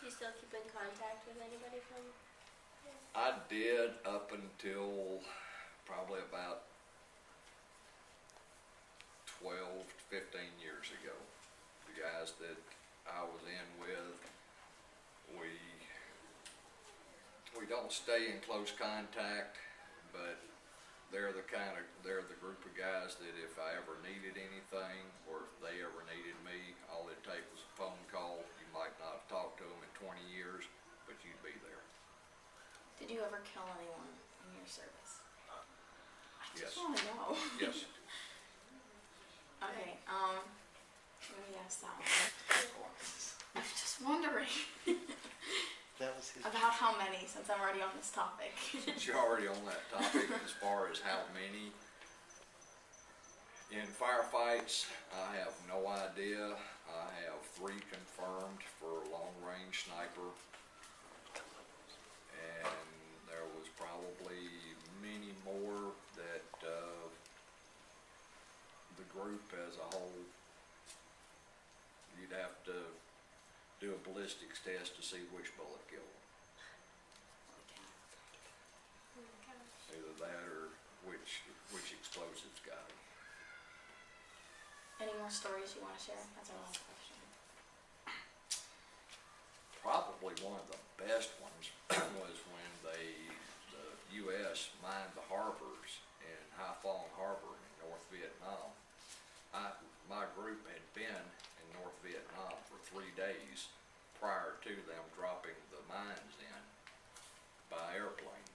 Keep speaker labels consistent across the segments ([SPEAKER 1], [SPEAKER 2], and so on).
[SPEAKER 1] Do you still keep in contact with anybody from?
[SPEAKER 2] I did up until probably about 12 to 15 years ago. The guys that I was in with, we don't stay in close contact, but they're the group of guys that if I ever needed anything or if they ever needed me, all it'd take was a phone call. You might not have talked to them in 20 years, but you'd be there.
[SPEAKER 3] Did you ever kill anyone in your service? I
[SPEAKER 2] Yes.
[SPEAKER 3] just want to know.
[SPEAKER 2] Yes.
[SPEAKER 3] Okay, let me ask that one. I'm just wondering
[SPEAKER 4] That was his.
[SPEAKER 3] about how many, since I'm already on this topic.
[SPEAKER 2] Since you're already on that topic, as far as how many in firefights, I have no idea. I have 3 confirmed for long-range sniper, and there was probably many more that the group as a whole, you'd have to do a ballistics test to see which bullet killed them. Either that or which explosives got them.
[SPEAKER 3] Any more stories you want to share? That's our last question.
[SPEAKER 2] Probably one of the best ones was when the U.S. mined the harbors in Haiphong Harbor in North Vietnam. My group had been in North Vietnam for 3 days prior to them dropping the mines in by airplane.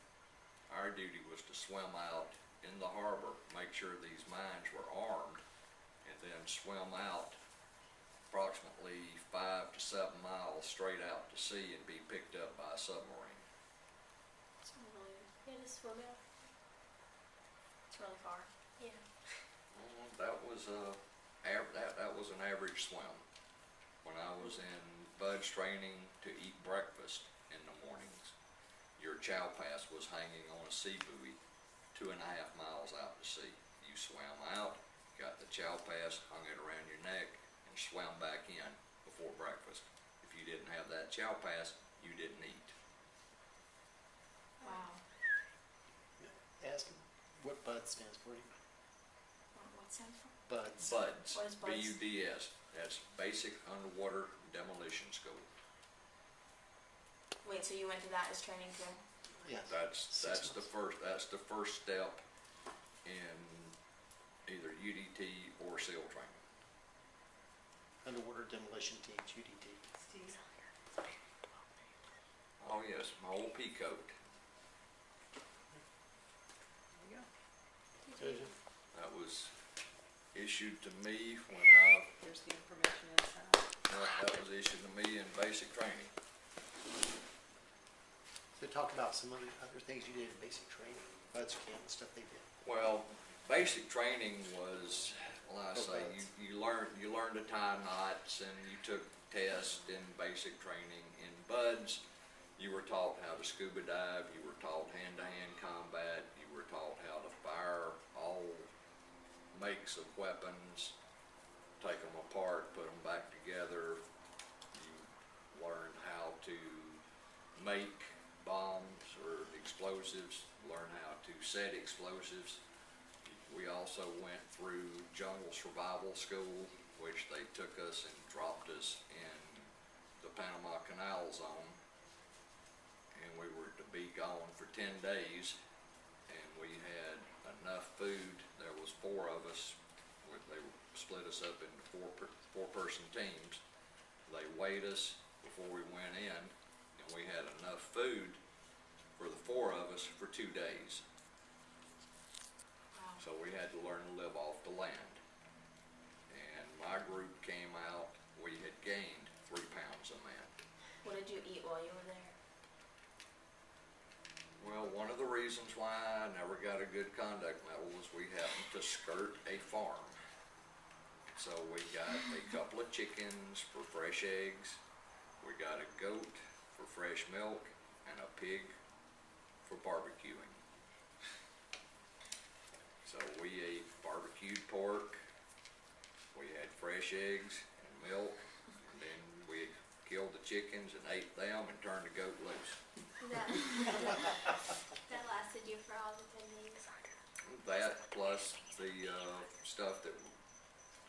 [SPEAKER 2] Our duty was to swim out in the harbor, make sure these mines were armed, and then swim out approximately 5 to 7 miles straight out to sea and be picked up by a submarine.
[SPEAKER 3] It's really,
[SPEAKER 1] Yeah, just swim out.
[SPEAKER 3] it's really far.
[SPEAKER 1] Yeah.
[SPEAKER 2] That was an average swim. When I was in BUD/S training to eat breakfast in the mornings, your chow pass was hanging on a sea buoy 2.5 miles out to sea. You swam out, got the chow pass, hung it around your neck, and swam back in before breakfast. If you didn't have that chow pass, you didn't eat.
[SPEAKER 3] Wow.
[SPEAKER 4] Ask him what BUD stands for.
[SPEAKER 3] What stands for?
[SPEAKER 4] BUDS.
[SPEAKER 2] BUD/S,
[SPEAKER 3] What is BUD/S?
[SPEAKER 2] B-U-D-S. That's Basic Underwater Demolition School.
[SPEAKER 3] Wait, so you went to that as training too?
[SPEAKER 4] Yes.
[SPEAKER 2] That's
[SPEAKER 4] 6
[SPEAKER 2] the first step in either UDT or SEAL training.
[SPEAKER 4] Underwater Demolition Teams, UDT.
[SPEAKER 2] Oh yes, my old pea coat. That was issued to me when
[SPEAKER 5] Here's the information inside.
[SPEAKER 2] that was issued to me in basic training.
[SPEAKER 4] So talk about some other things you did in basic training, BUD/S camp and stuff they did.
[SPEAKER 2] Well, basic training was, like I say, you learned to tie knots and you took tests in basic training. In BUD/S, you were taught how to scuba dive, you were taught hand-to-hand combat, you were taught how to fire all makes of weapons, take them apart, put them back together. You learned how to make bombs or explosives, learn how to set explosives. We also went through jungle survival school, which they took us and dropped us in the Panama Canal zone, and we were to be gone for 10 days, and we had enough food. There was 4 of us. They split us up into four-person teams. They weighed us before we went in, and we had enough food for the 4 of us for 2 days.
[SPEAKER 3] Wow.
[SPEAKER 2] So we had to learn to live off the land. And my group came out, we had gained 3 pounds a man.
[SPEAKER 3] What did you eat while you were there?
[SPEAKER 2] Well, one of the reasons why I never got a good conduct medal was we happened to skirt a farm. So we got a couple of chickens for fresh eggs, we got a goat for fresh milk, and a pig for barbecuing. So we ate barbecued pork, we had fresh eggs and milk, and then we killed the chickens and ate them and turned the goat loose.
[SPEAKER 1] That, that lasted you for all the 10 days.
[SPEAKER 2] That plus the stuff that,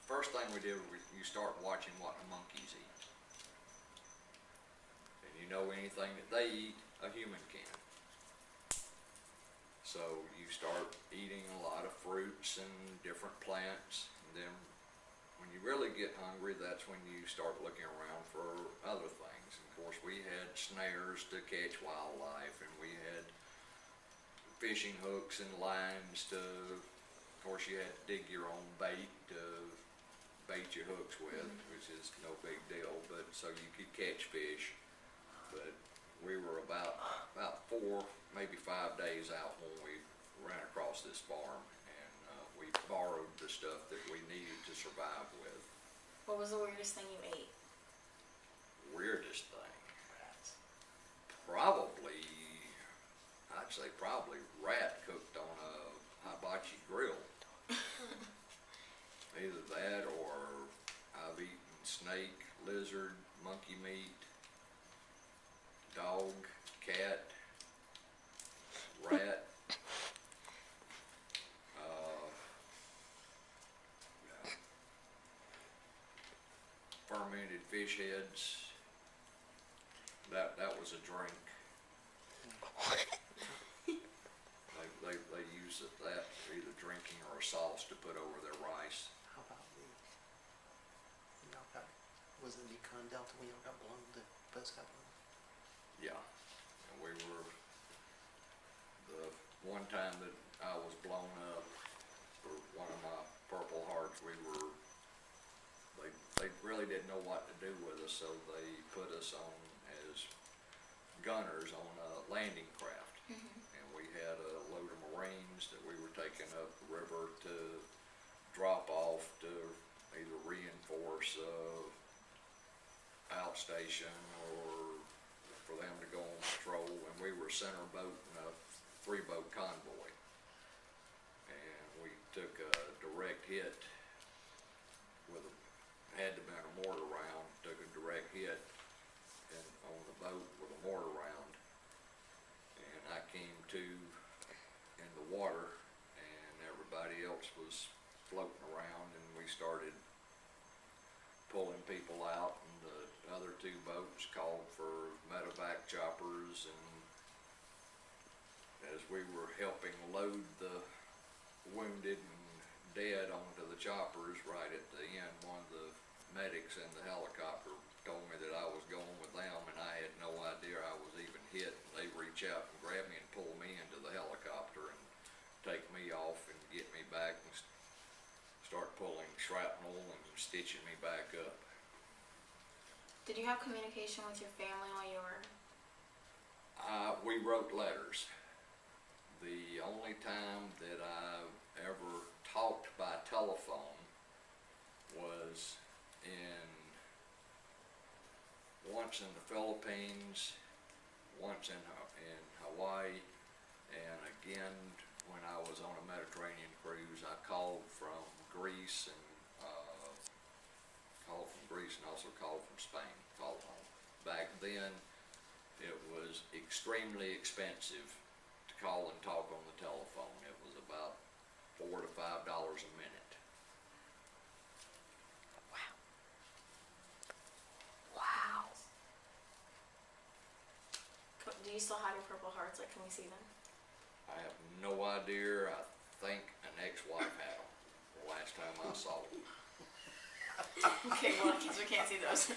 [SPEAKER 2] first thing we did was you start watching what the monkeys eat. And you know anything that they eat, a human can. So you start eating a lot of fruits and different plants, and then when you really get hungry, that's when you start looking around for other things. Of course, we had snares to catch wildlife, and we had fishing hooks and lines to, of course, you had to dig your own bait to bait your hooks with, which is no big deal, but so you could catch fish. But we were about 4, maybe 5 days out when we ran across this farm, and we borrowed the stuff that we needed to survive with.
[SPEAKER 3] What was the weirdest thing you ate?
[SPEAKER 2] Weirdest thing? Probably, I'd say probably rat cooked on a hibachi grill. Either that or I've eaten snake, lizard, monkey meat, dog, cat, rat. Fermented fish heads. That was a drink. They use that for either drinking or a sauce to put over their rice.
[SPEAKER 4] How about was it the Yukon Delta when y'all got blown, the boats got blown?
[SPEAKER 2] Yeah, and we were, the one time that I was blown up for one of my Purple Hearts, they really didn't know what to do with us, so they put us on as gunners on a landing craft. And we had a load of Marines that we were taking up the river to drop off to either reinforce outstation or for them to go on patrol, and we were center boat in a 3-boat convoy. And we took a direct hit with had to been a mortar round, took a direct hit on the boat with a mortar round. And I came to in the water, and everybody else was floating around, and we started pulling people out, and the other 2 boats called for medevac choppers, and as we were helping load the wounded and dead onto the choppers, right at the end, one of the medics in the helicopter told me that I was going with them, and I had no idea I was even hit. They reach out and grab me and pull me into the helicopter and take me off and get me back and start pulling shrapnel and stitching me back up.
[SPEAKER 3] Did you have communication with your family while you were?
[SPEAKER 2] We wrote letters. The only time that I ever talked by telephone was once in the Philippines, once in Hawaii, and again when I was on a Mediterranean cruise. I called from Greece and also called from Spain, called home. Back then, it was extremely expensive to call and talk on the telephone. It was about $4 to $5 a minute.
[SPEAKER 3] Wow. Do you still have your Purple Hearts? Like, can we see them?
[SPEAKER 2] I have no idea. I think an ex-wife had them the last time I saw them.
[SPEAKER 3] Okay, well, kids, we can't see those.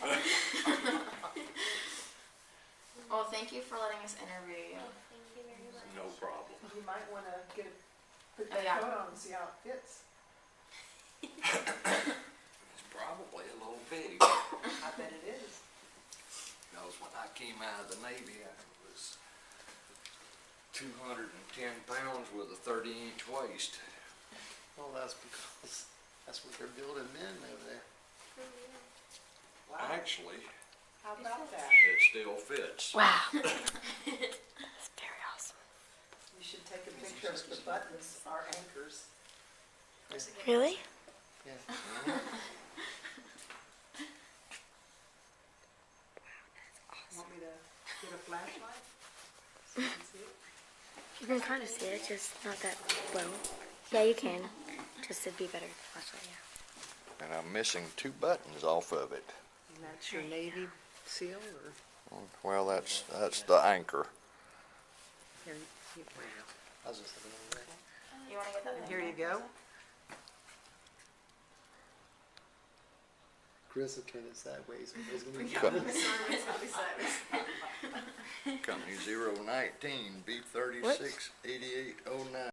[SPEAKER 3] Well, thank you for letting us interview you.
[SPEAKER 1] Thank you very much.
[SPEAKER 2] No problem.
[SPEAKER 5] You might wanna put
[SPEAKER 3] Oh,
[SPEAKER 5] that
[SPEAKER 3] yeah.
[SPEAKER 5] coat on and see how it fits.
[SPEAKER 2] It's probably a little big.
[SPEAKER 5] I bet it is.
[SPEAKER 2] Because when I came out of the Navy, I was 210 pounds with a 30-inch waist.
[SPEAKER 4] Well, that's because that's what they're building men over there.
[SPEAKER 1] Oh, yeah.
[SPEAKER 5] Wow,
[SPEAKER 2] Actually,
[SPEAKER 5] how about that?
[SPEAKER 2] it still fits.
[SPEAKER 3] Wow. That's very awesome.
[SPEAKER 5] You should take a picture of the buttons, our anchors.
[SPEAKER 1] Really?
[SPEAKER 4] Yeah.
[SPEAKER 5] Get a flashlight? So you can see it?
[SPEAKER 6] You can kind of see it, just not that well. Yeah, you can. Just it'd be better to flashlight, yeah.
[SPEAKER 2] And I'm missing 2 buttons off of it.
[SPEAKER 5] And that's your Navy seal or?
[SPEAKER 2] Well, that's the anchor.
[SPEAKER 5] Here, you-
[SPEAKER 4] I was just looking at that.
[SPEAKER 3] You wanna get that?
[SPEAKER 5] and here you go.
[SPEAKER 4] Chris will turn it sideways. It's gonna be-
[SPEAKER 2] Company 019 B36 8809.